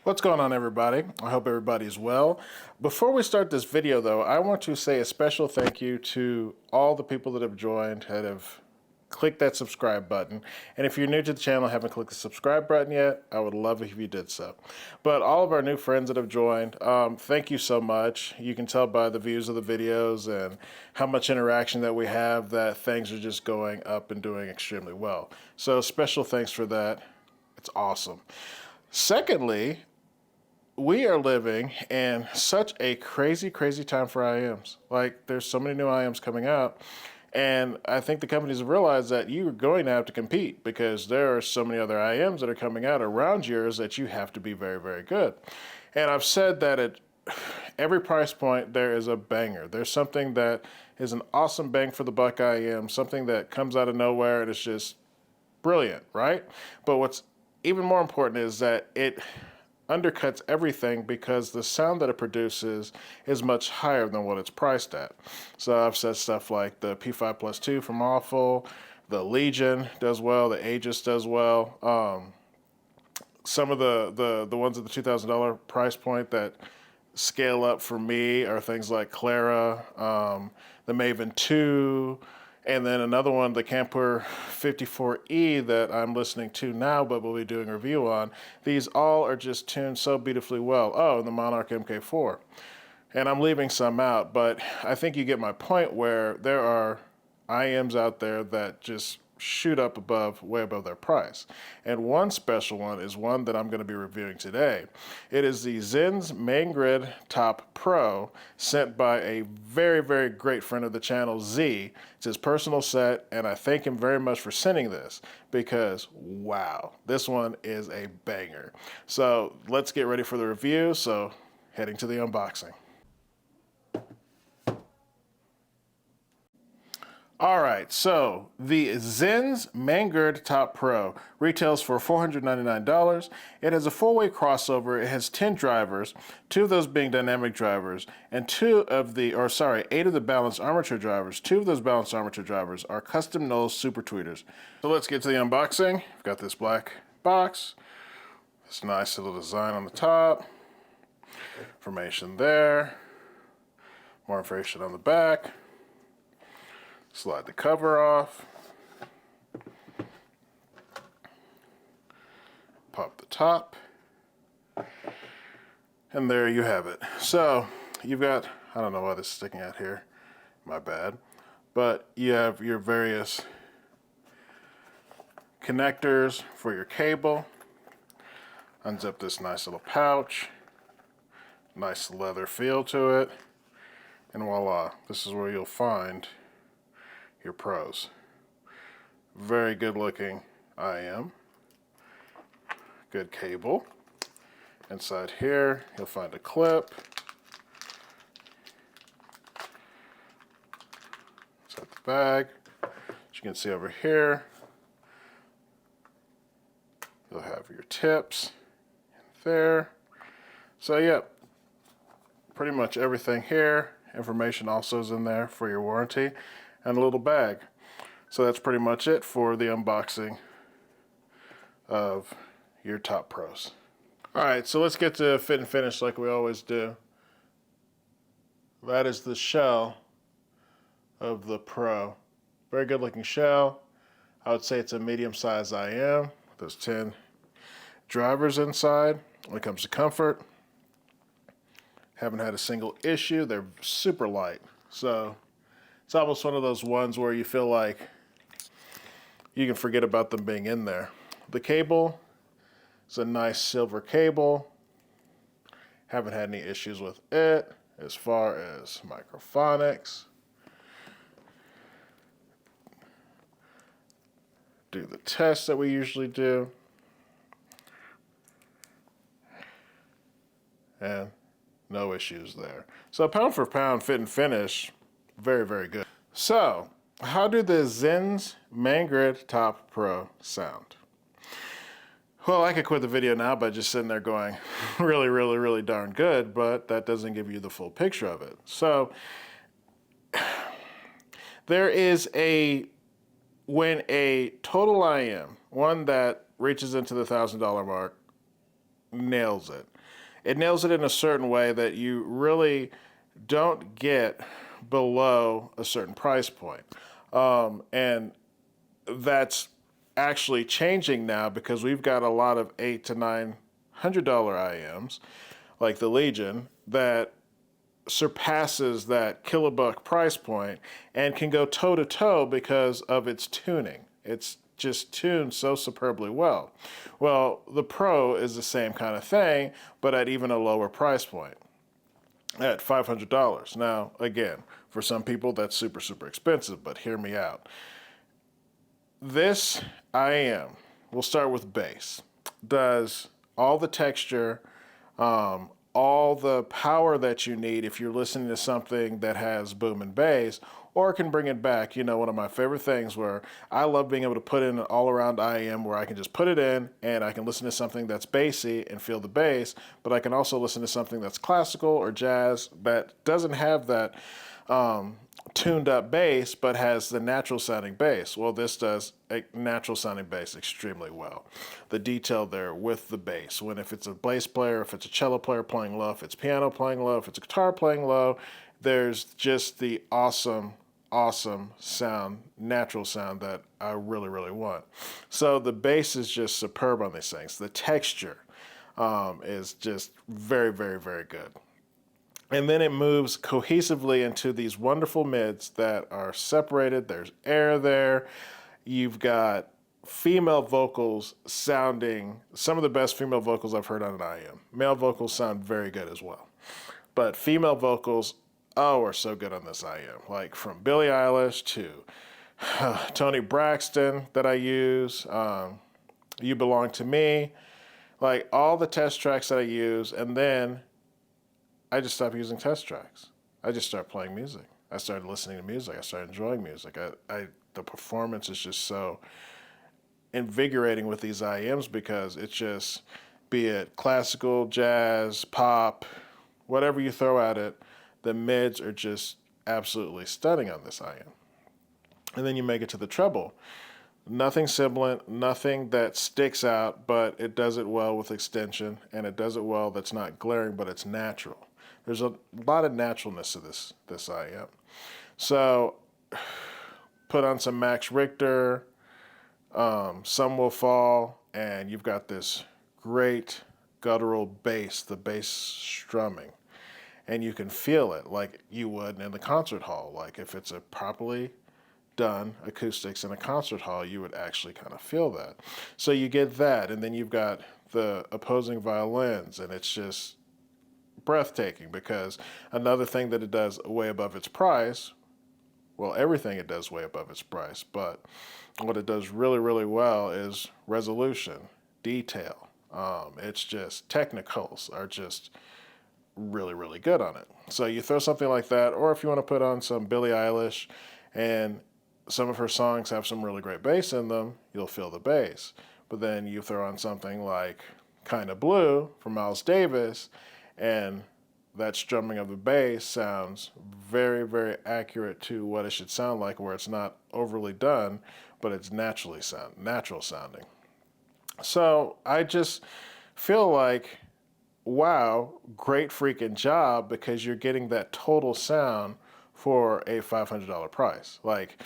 What's going on, everybody? I hope everybody's well. Before we start this video, though, I want to say a special thank you to all the people that have joined, that have clicked that subscribe button. And if you're new to the channel and haven't clicked the subscribe button yet, I would love it if you did so. But all of our new friends that have joined, thank you so much. You can tell by the views of the videos and how much interaction that we have that things are just going up and doing extremely well. So special thanks for that. It's awesome. Secondly, we are living in such a crazy time for IEMs. Like, there's so many new IEMs coming out, and I think the companies have realized that you're going to have to compete because there are so many other IEMs that are coming out around yours that you have to be very good. And I've said that at every price point there is a banger. There's something that is an awesome bang for the buck IEM, something that comes out of nowhere and it's just brilliant, right? But what's even more important is that it undercuts everything because the sound that it produces is much higher than what it's priced at. So I've said stuff like the P5 Plus 2 from Awful, the Legion does well, the Aegis does well. Some of the ones at the $2,000 price point that scale up for me are things like Clara, the Maven 2, and then another one, the Camper 54E that I'm listening to now, but we'll be doing a review on. These all are just tuned so beautifully well. Oh, and the Monarch MK4. And I'm leaving some out, but I think you get my point where there are IEMs out there that just shoot up above, way above their price. And one special one is one that I'm going to be reviewing today. It is the Xenns Mangird Top Pro, sent by a very great friend of the channel, Z. It's his personal set, and I thank him very much for sending this because, wow, this one is a banger. So let's get ready for the review. So heading to the unboxing. All right, so the Xenns Mangird Top Pro retails for $499. It has a four-way crossover. It has 10 drivers, 2 of those being dynamic drivers, and 8 of the balanced armature drivers. 2 of those balanced armature drivers are custom nose super tweeters. So let's get to the unboxing. I've got this black box, this nice little design on the top, information there, more information on the back. Slide the cover off, pop the top, and there you have it. So you've got, I don't know why this is sticking out here, my bad, but you have your various connectors for your cable. Unzip this nice little pouch, nice leather feel to it, and voila, this is where you'll find your pros. Very good looking IEM. Good cable. Inside here, you'll find a clip. Inside the bag. As you can see over here, you'll have your tips there. So yep, pretty much everything here. Information also is in there for your warranty. And a little bag. So that's pretty much it for the unboxing of your Top Pros. Alright, so let's get to fit and finish like we always do. That is the shell of the Pro. Very good looking shell. I would say it's a medium size IM. There's 10 drivers inside. When it comes to comfort, haven't had a single issue. They're super light. So it's almost one of those ones where you feel like you can forget about them being in there. The cable is a nice silver cable. Haven't had any issues with it as far as microphonics. Do the test that we usually do. And no issues there. So pound for pound, fit and finish, very good. So, how do the Xenns Mangird Top Pro sound? Well, I could quit the video now by just sitting there going, really darn good, but that doesn't give you the full picture of it. So, there is when a total IM, one that reaches into the $1,000 mark, nails it. It nails it in a certain way that you really don't get below a certain price point. And that's actually changing now because we've got a lot of $800 to $900 IEMs, like the Legion, that surpasses that kilobuck price point and can go toe to toe because of its tuning. It's just tuned so superbly well. Well, the Pro is the same kind of thing, but at even a lower price point, at $500. Now, again, for some people that's super, super expensive, but hear me out. This IEM, we'll start with bass, does all the texture, all the power that you need if you're listening to something that has boom and bass, or can bring it back. You know, one of my favorite things where I love being able to put in an all-around IEM where I can just put it in and I can listen to something that's bassy and feel the bass, but I can also listen to something that's classical or jazz that doesn't have that tuned up bass but has the natural sounding bass. Well, this does a natural sounding bass extremely well. The detail there with the bass, when if it's a bass player, if it's a cello player playing low, if it's piano playing low, if it's a guitar playing low, there's just the awesome sound, natural sound that I really, really want. So the bass is just superb on these things. The texture is just very, very, very good. And then it moves cohesively into these wonderful mids that are separated. There's air there. You've got female vocals sounding, some of the best female vocals I've heard on an IEM. Male vocals sound very good as well. But female vocals, are so good on this IEM. Like from Billie Eilish to Toni Braxton that I use, You Belong to Me, like all the test tracks that I use, and then I just stopped using test tracks. I just started playing music. I started listening to music. I started enjoying music. The performance is just so invigorating with these IEMs because it's just, be it classical, jazz, pop, whatever you throw at it, the mids are just absolutely stunning on this IEM. And then you make it to the treble. Nothing sibilant, nothing that sticks out, but it does it well with extension, and it does it well that's not glaring, but it's natural. There's a lot of naturalness to this IEM. So put on some Max Richter, Some Will Fall, and you've got this great guttural bass, the bass strumming. And you can feel it like you would in the concert hall. Like if it's a properly done acoustics in a concert hall, you would actually kind of feel that. So you get that, and then you've got the opposing violins, and it's just breathtaking because another thing that it does way above its price, well, everything it does way above its price, but what it does really, really well is resolution, detail. It's just technicals are just really, really good on it. So you throw something like that, or if you want to put on some Billie Eilish and some of her songs have some really great bass in them, you'll feel the bass. But then you throw on something like Kinda Blue from Miles Davis, and that strumming of the bass sounds very, very accurate to what it should sound like, where it's not overly done, but it's natural sounding. So I just feel like, wow, great freaking job, because you're getting that total sound for a $500 price. Like,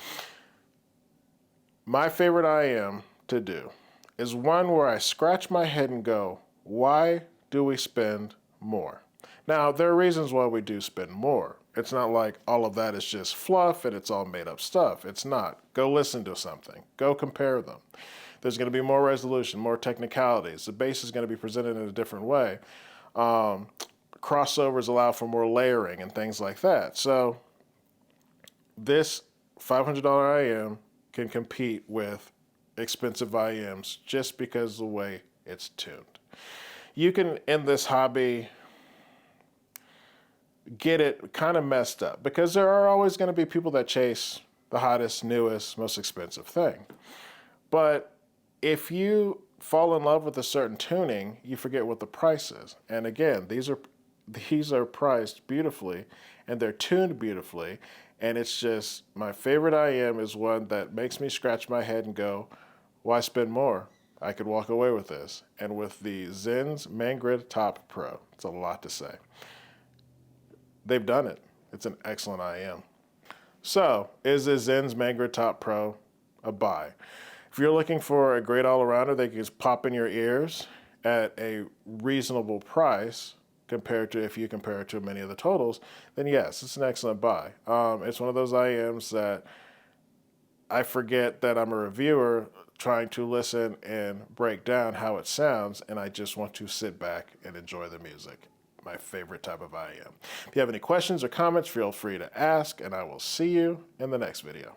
my favorite IEM to do is one where I scratch my head and go, why do we spend more? Now, there are reasons why we do spend more. It's not like all of that is just fluff and it's all made up stuff. It's not. Go listen to something. Go compare them. There's going to be more resolution, more technicalities. The bass is going to be presented in a different way. Crossovers allow for more layering and things like that. So this $500 IEM can compete with expensive IEMs just because of the way it's tuned. You can, in this hobby, get it kind of messed up because there are always going to be people that chase the hottest, newest, most expensive thing. But if you fall in love with a certain tuning, you forget what the price is. And again, these are priced beautifully and they're tuned beautifully. And it's just, my favorite IEM is one that makes me scratch my head and go, why spend more? I could walk away with this. And with the Xenns Mangird Top Pro, it's a lot to say. They've done it. It's an excellent IEM. So, is the Xenns Mangird Top Pro a buy? If you're looking for a great all-arounder that can just pop in your ears at a reasonable price, compared to if you compare it to many of the totals, then yes, it's an excellent buy. It's one of those IEMs that I forget that I'm a reviewer trying to listen and break down how it sounds, and I just want to sit back and enjoy the music. My favorite type of IEM. If you have any questions or comments, feel free to ask, and I will see you in the next video.